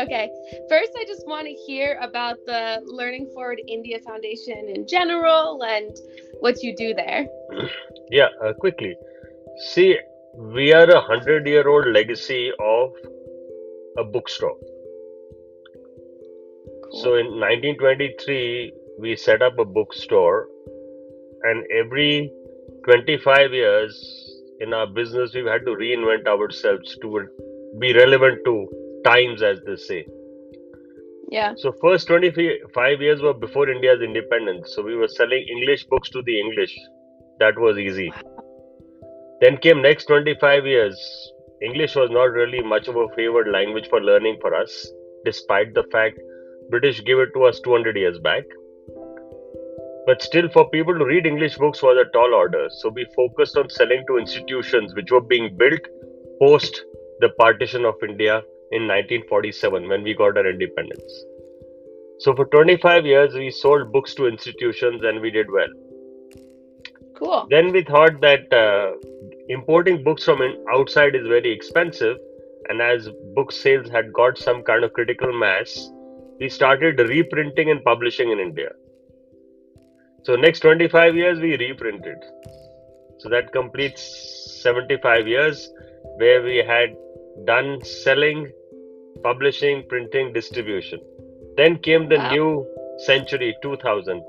Okay. First, I just want to hear about the Learning Forward India Foundation in general and what you do there. Yeah, quickly. See, we are 100-year-old legacy of a bookstore. Cool. So in 1923, we set up a bookstore, and every 25 years in our business, we've had to reinvent ourselves to be relevant to times, as they say. Yeah. So first 25 years were before India's independence. So we were selling English books to the English. That was easy. Then came next 25 years. English was not really much of a favored language for learning for us, despite the fact British gave it to us 200 years back. But still, for people to read English books was a tall order. So we focused on selling to institutions which were being built post the partition of India in 1947 when we got our independence. So for 25 years, we sold books to institutions and we did well. Cool. Then we thought that importing books from outside is very expensive, and as book sales had got some kind of critical mass, we started reprinting and publishing in India. So next 25 years we reprinted. So that completes 75 years where we had done selling, publishing, printing, distribution. Then came the new century, 2000.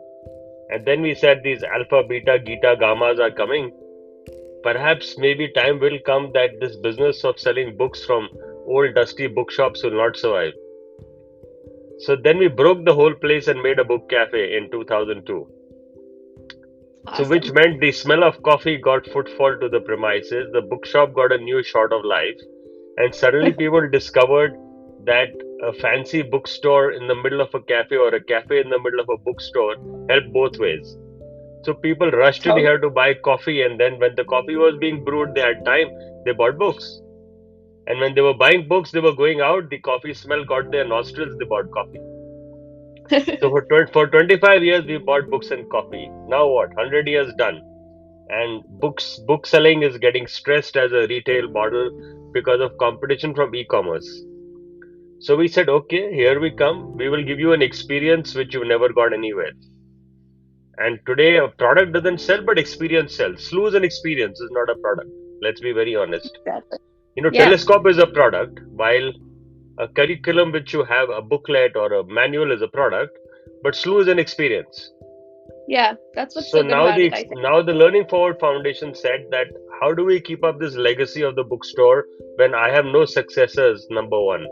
And then we said these alpha, beta, gita, gammas are coming. Perhaps maybe time will come that this business of selling books from old dusty bookshops will not survive. So then we broke the whole place and made a book cafe in 2002. Awesome. So which meant the smell of coffee got footfall to the premises, the bookshop got a new shot of life, and suddenly people discovered that a fancy bookstore in the middle of a cafe or a cafe in the middle of a bookstore helped both ways. So people rushed in here to buy coffee, and then when the coffee was being brewed, they had time, they bought books. And when they were buying books, they were going out, the coffee smell got their nostrils, they bought coffee. So for 25 years, we bought books and coffee. Now what? 100 years done. And book selling is getting stressed as a retail model because of competition from e-commerce. So we said, okay, here we come. We will give you an experience which you've never got anywhere. And today, a product doesn't sell, but experience sells. Slooh is an experience, is not a product. Let's be very honest. Exactly. Telescope is a product, while a curriculum which you have, a booklet or a manual is a product, but Slooh is an experience. Yeah, that's what's so so good now about it, I think. now the Learning Forward Foundation said that how do we keep up this legacy of the bookstore when I have no successors, number one.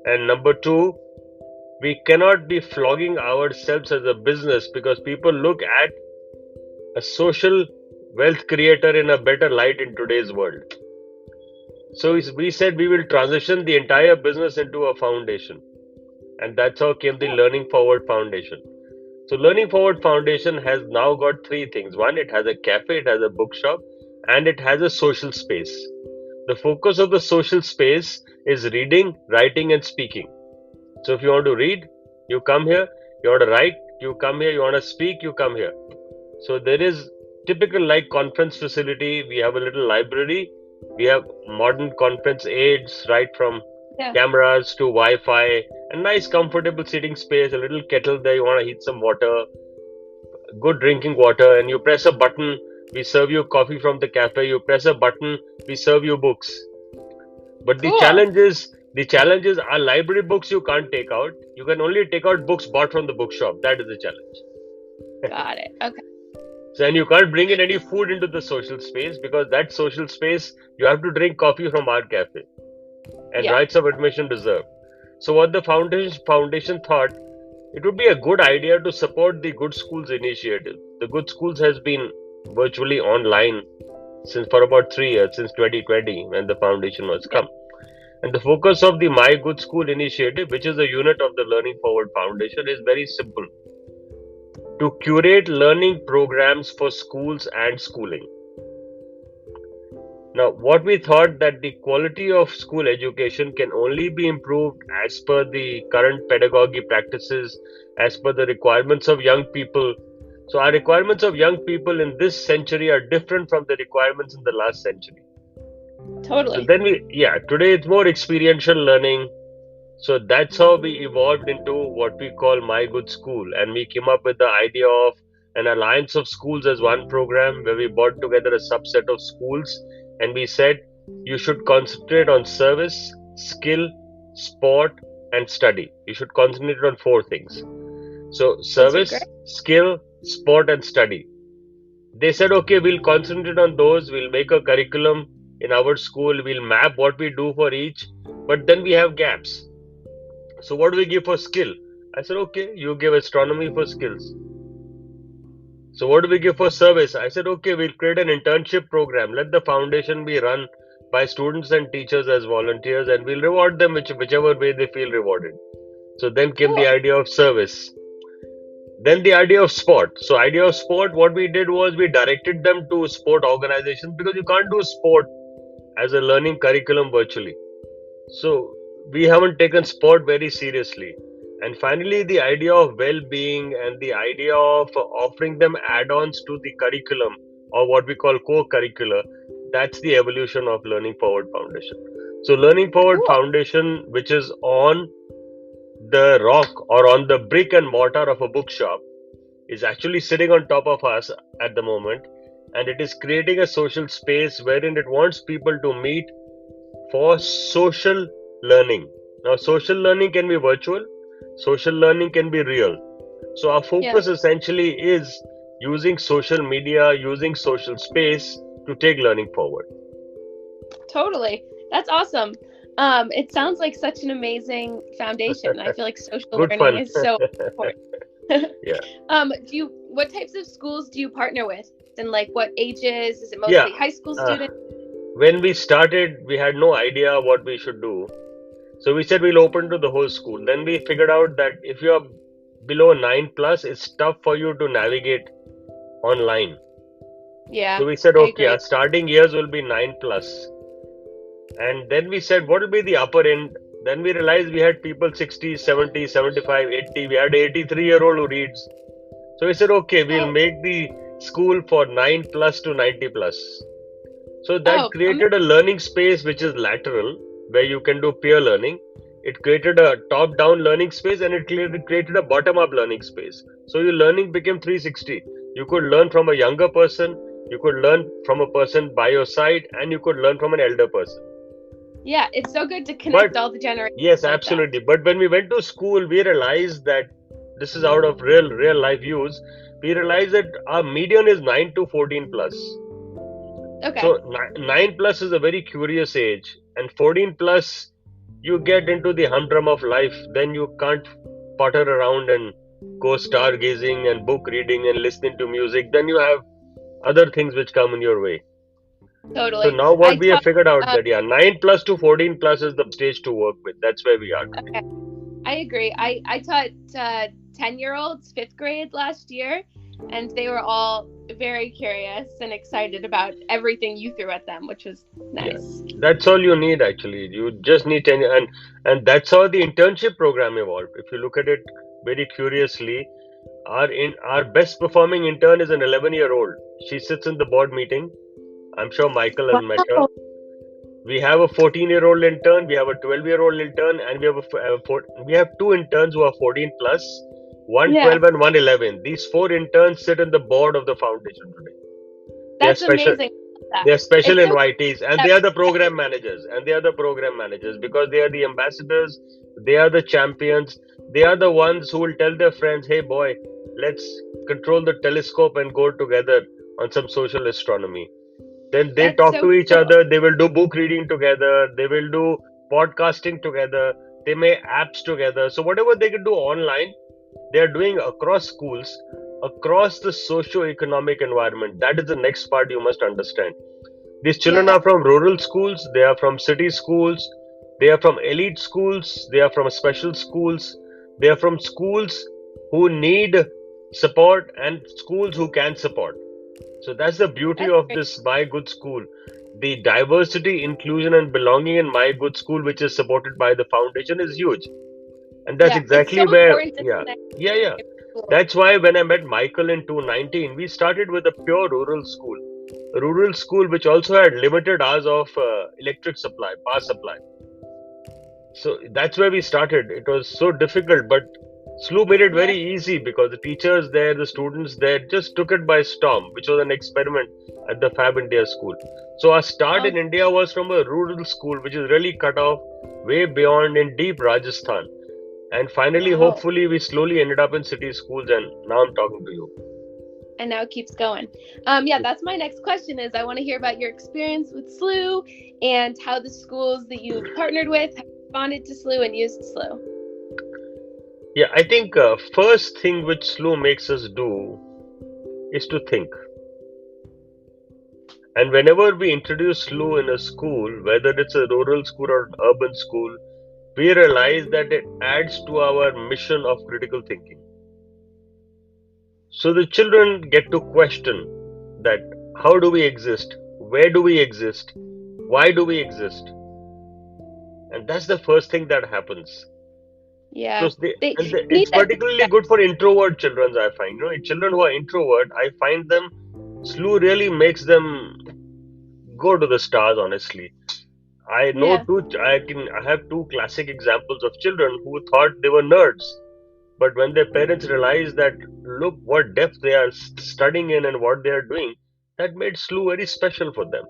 And number two, we cannot be flogging ourselves as a business because people look at a social wealth creator in a better light in today's world. So we said we will transition the entire business into a foundation. And that's how came the Learning Forward Foundation. So Learning Forward Foundation has now got three things. One, it has a cafe, it has a bookshop, and it has a social space. The focus of the social space is reading, writing, and speaking. So if you want to read, you come here. You want to write, you come here. You want to speak, you come here. So there is typical like conference facility. We have a little library. We have modern conference aids, right from cameras to Wi-Fi, a nice comfortable sitting space, a little kettle there. You want to heat some water, good drinking water, and you press a button. We serve you coffee from the cafe. You press a button, we serve you books. But the challenge is our library books you can't take out. You can only take out books bought from the bookshop. That is the challenge. Got it. Okay. So, and you can't bring in any food into the social space because that social space, you have to drink coffee from our cafe. And rights of admission reserved. So what the foundation thought, it would be a good idea to support the Good Schools initiative. The Good Schools has been virtually online for about 3 years, since 2020 when the foundation was come. And the focus of the My Good School initiative, which is a unit of the Learning Forward Foundation, is very simple. To curate learning programs for schools and schooling. Now, what we thought that the quality of school education can only be improved as per the current pedagogy practices, as per the requirements of young people. So our requirements of young people in this century are different from the requirements in the last century. Totally. So then today it's more experiential learning. So that's how we evolved into what we call My Good School. And we came up with the idea of an alliance of schools as one program where we brought together a subset of schools and we said you should concentrate on service, skill, sport, and study. You should concentrate on four things. So, Those are great. service, skill, sport, and study. They said, okay, we'll concentrate on those, we'll make a curriculum in our school, we'll map what we do for each, but then we have gaps. So what do we give for skill? I said, okay, you give astronomy for skills. So what do we give for service? I said, okay, we'll create an internship program. Let the foundation be run by students and teachers as volunteers, and we'll reward them whichever way they feel rewarded. So then came the Cool. idea of service. Then the idea of sport. So idea of sport, what we did was we directed them to sport organizations because you can't do sport as a learning curriculum virtually. So we haven't taken sport very seriously. And finally, the idea of well being and the idea of offering them add ons to the curriculum or what we call co curricular, that's the evolution of Learning Forward Foundation. So, Learning Forward Cool. Foundation, which is on the rock or on the brick and mortar of a bookshop, is actually sitting on top of us at the moment. And it is creating a social space wherein it wants people to meet for social learning. Now, social learning can be virtual, social learning can be real. So, our Yeah. focus essentially is using social media, using social space to take learning forward. Totally. That's awesome. It sounds like such an amazing foundation. I feel like social Good learning fun. is so important. Yeah. What types of schools do you partner with? And like what ages? Is it mostly Yeah. high school students? When we started, we had no idea what we should do. So we said we'll open to the whole school. Then we figured out that if you're below 9 plus, it's tough for you to navigate online. Yeah, So we said, I okay, agree. our starting years will be 9 plus. And then we said, what will be the upper end? Then we realized we had people 60, 70, 75, 80. We had an 83-year-old who reads. So we said, okay, we'll make the school for 9 plus to 90 plus. So that created a learning space which is lateral, where you can do peer learning. It created a top-down learning space and it created a bottom-up learning space. So your learning became 360. You could learn from a younger person, you could learn from a person by your side, and you could learn from an elder person. Yeah, it's so good to connect all the generations. Yes, like absolutely. But when we went to school, we realized that this is out of real life use. We realized that our median is 9 to 14 plus. Okay. So 9 plus is a very curious age, and 14 plus you get into the humdrum of life. Then you can't potter around and go stargazing and book reading and listening to music. Then you have other things which come in your way. Totally. So now what we have figured out that 9 plus to 14 plus is the stage to work with. That's where we are today. Okay. I agree. I taught 10-year-olds 5th grade last year, and they were all very curious and excited about everything you threw at them, which was nice. Yeah, that's all you need actually. You just need 10, and that's how the internship program evolved. If you look at it very curiously, our best performing intern is an 11-year-old. She sits in the board meeting. I'm sure Michael has met her. We have a 14-year-old intern, we have a 12-year-old intern, and we have two interns who are 14 plus, one 12 and one 11. These four interns sit in the board of the foundation today. That's amazing. They are special invitees, and they are the program managers. Because they are the ambassadors, they are the champions, they are the ones who will tell their friends, hey boy, let's control the telescope and go together on some social astronomy. Then they talk to each other, they will do book reading together, they will do podcasting together, they make apps together. So whatever they can do online, they are doing across schools, across the socio-economic environment. That is the next part you must understand. These children are from rural schools, they are from city schools, they are from elite schools, they are from special schools, they are from schools who need support and schools who can support. So that's the beauty of this My Good School. The diversity, inclusion, and belonging in My Good School, which is supported by the foundation, is huge. And that's exactly where, yeah. That's why when I met Michael in 2019, we started with a pure rural school which also had limited hours of electric supply, power supply. So that's where we started. It was so difficult, but Slooh made it Yeah. very easy because the teachers there, the students there just took it by storm, which was an experiment at the Fab India school. So our start Oh, in India was from a rural school, which is really cut off way beyond in deep Rajasthan. And finally, wow. hopefully, we slowly ended up in city schools, and now I'm talking to you. And now it keeps going. Yeah, that's my next question is I want to hear about your experience with Slooh and how the schools that you've partnered with have responded to Slooh and used Slooh. Yeah, I think first thing which Slooh makes us do is to think. And whenever we introduce Slooh in a school, whether it's a rural school or an urban school, we realize that it adds to our mission of critical thinking. So the children get to question that how do we exist? Where do we exist? Why do we exist? And that's the first thing that happens. So Yeah. They need it's that. particularly good for introvert children, I find. Children who are introvert, I find them Slooh really makes them go to the stars, honestly. I know Yeah. I have two classic examples of children who thought they were nerds, but when their parents realized that look what depth they are studying in and what they are doing, that made Slooh very special for them.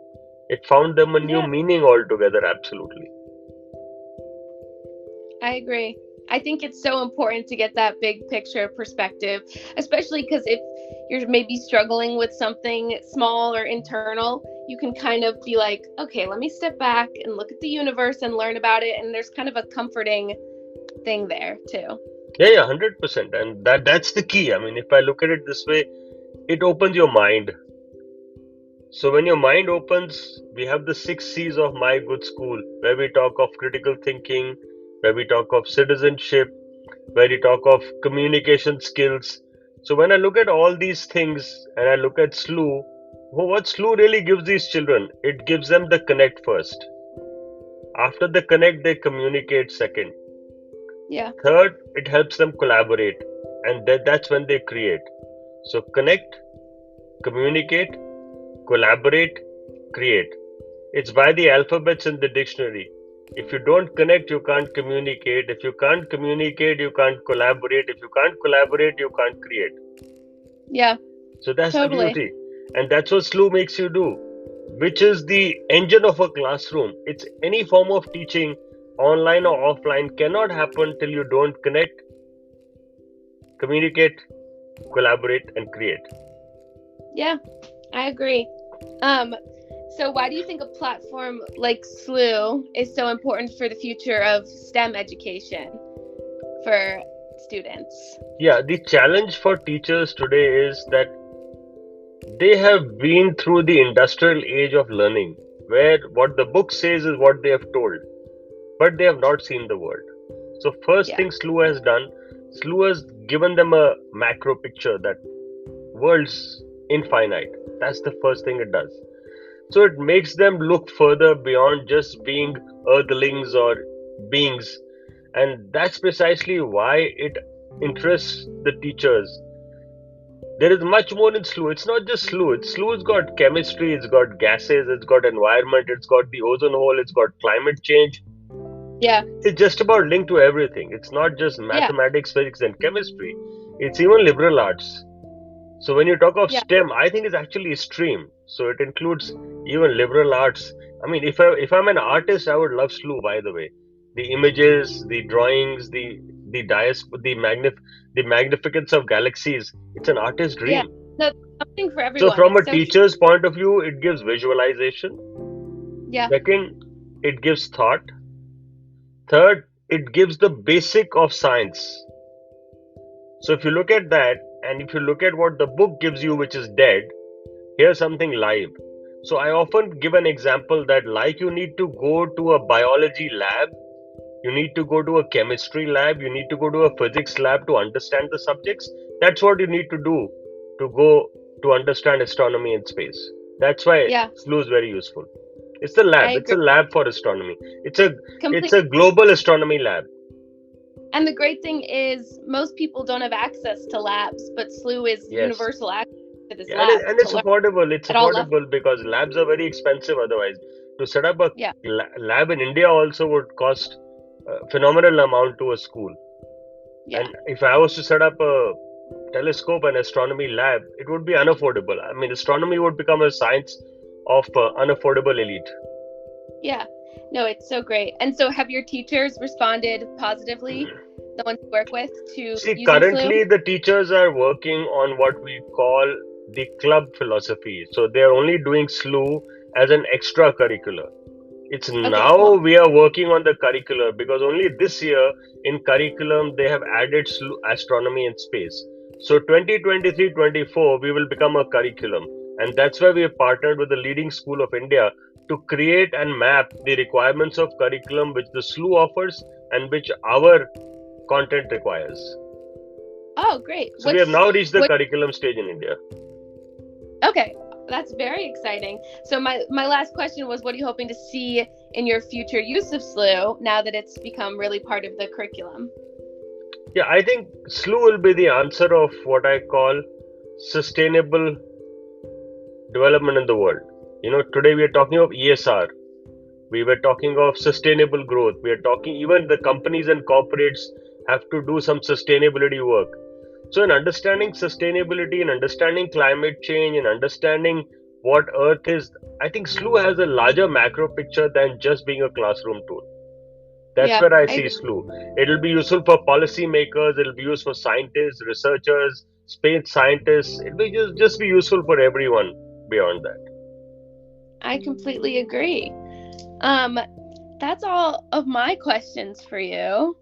It found them a new Yeah. meaning altogether, absolutely. I agree. I think it's so important to get that big picture perspective, especially because if you're maybe struggling with something small or internal, you can kind of be like, okay, let me step back and look at the universe and learn about it. And there's kind of a comforting thing there too. Yeah, 100%. And that's the key. I mean, if I look at it this way, it opens your mind. So when your mind opens, we have the 6 C's of My Good School, where we talk of critical thinking, where we talk of citizenship, where we talk of communication skills. So when I look at all these things and I look at Slooh, what Slooh really gives these children, it gives them the connect first. After the connect, they communicate second. Yeah. Third, it helps them collaborate, and that's when they create. So connect, communicate, collaborate, create. It's by the alphabets in the dictionary. If you don't connect, you can't communicate. If you can't communicate, you can't collaborate. If you can't collaborate, you can't create. Yeah. So that's the Totally. beauty. And that's what Slooh makes you do, which is the engine of a classroom. It's any form of teaching, online or offline, cannot happen till you don't connect, communicate, collaborate, and create. Yeah, I agree. So why do you think a platform like Slooh is so important for the future of STEM education for students? Yeah, the challenge for teachers today is that they have been through the industrial age of learning, where what the book says is what they have told, but they have not seen the world. So, first Yeah. thing Slooh has done, Slooh has given them a macro picture that world's infinite. That's the first thing it does. So, it makes them look further beyond just being earthlings or beings, and that's precisely why it interests the teachers. There is much more in Slooh. It's not just Slooh. Slooh's got chemistry, it's got gases, it's got environment, it's got the ozone hole, it's got climate change. Yeah. It's just about linked to everything. It's not just Yeah. mathematics, physics, and chemistry. It's even liberal arts. So when you talk of Yeah. STEM, I think it's actually a stream. So it includes even liberal arts. I mean, if I'm an artist, I would love Slooh. By the way, the images, the drawings, the magnificence of galaxies. It's an artist's Yeah. dream. No, something for So everyone. from a It's so true. teacher's point of view, it gives visualization. Yeah. Second, it gives thought. Third, it gives the basic of science. So if you look at that, and if you look at what the book gives you, which is dead, here's something live. So I often give an example that, like, you need to go to a biology lab, you need to go to a chemistry lab, you need to go to a physics lab to understand the subjects. That's what you need to do to go to understand astronomy and space. That's why Yeah. Slooh is very useful. It's the lab. I It's a agree. lab for astronomy. It's a Completely. global astronomy lab. And the great thing is most people don't have access to labs, but Slooh is Yes. universal access to this Yeah, lab and to it's learn affordable. It's at all levels. affordable because labs are very expensive otherwise. To set up a Yeah. lab in India also would cost phenomenal amount to a school. Yeah. And if I was to set up a telescope and astronomy lab, it would be unaffordable. I mean, astronomy would become a science of unaffordable elite. Yeah. No, it's so great. And so have your teachers responded positively, the ones you work with, to See, using Slooh? currently the teachers are working on what we call the club philosophy. So they are only doing Slooh as an extracurricular. It's Okay, now cool. we are working on the curricular because only this year in curriculum they have added astronomy and space. So 2023-24 we will become a curriculum, and that's why we have partnered with the leading school of India to create and map the requirements of curriculum which the Slooh offers and which our content requires. Oh, great. So we have now reached the curriculum stage in India. Okay, that's very exciting. So my last question was, what are you hoping to see in your future use of Slooh now that it's become really part of the curriculum? Yeah, I think Slooh will be the answer of what I call sustainable development in the world. You know, today we are talking of ESR. We were talking of sustainable growth. We are talking, even the companies and corporates have to do some sustainability work. So, in understanding sustainability, in understanding climate change, in understanding what Earth is, I think Slooh has a larger macro picture than just being a classroom tool. That's where I see Slooh. It'll be useful for policymakers, it'll be useful for scientists, researchers, space scientists. It will just be useful for everyone beyond that. I completely agree. That's all of my questions for you.